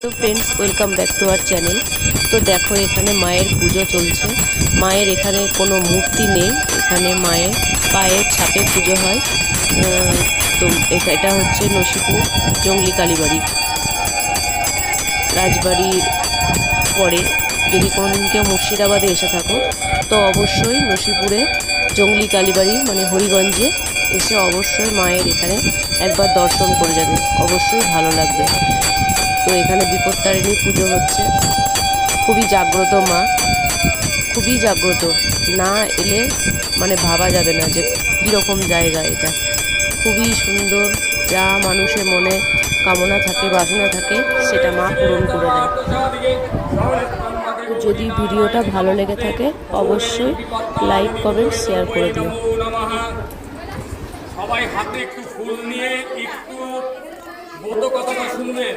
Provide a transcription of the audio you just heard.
তো friends, welcome back to our channel. তো দেখো, এখানে মায়ের পুজো চলছে। মায়ের এখানে কোনো মূর্তি নেই, এখানে মায়ের পায়ের ছাপে পুজো হয়। তো এটা হচ্ছে নসিপুর জঙ্গলি কালীবাড়ি রাজবাড়ির পরে। যদি কোনোদিন কেউ মুর্শিদাবাদে এসে থাকো তো অবশ্যই নসিপুরে জঙ্গলি কালীবাড়ি মানে হরিগঞ্জে এসে অবশ্যই মায়ের এখানে একবার দর্শন করে যাবে, অবশ্যই ভালো লাগবে। তো এখানে বিপত্তারিণী পুজো হচ্ছে। খুবই জাগ্রত মা, খুবই জাগ্রত। না এলে মানে ভাবা যাবে না যে কীরকম জায়গা এটা। খুবই সুন্দর, যা মানুষের মনে কামনা থাকে, বাসনা থাকে, সেটা মা পূরণ করে দেয়। যদি ভিডিওটা ভালো লেগে থাকে অবশ্যই লাইক, কমেন্ট, শেয়ার করে দিও। সবাই হাতে একটু ফুল নিয়ে একটু বোধ কথাটা শুনবেন।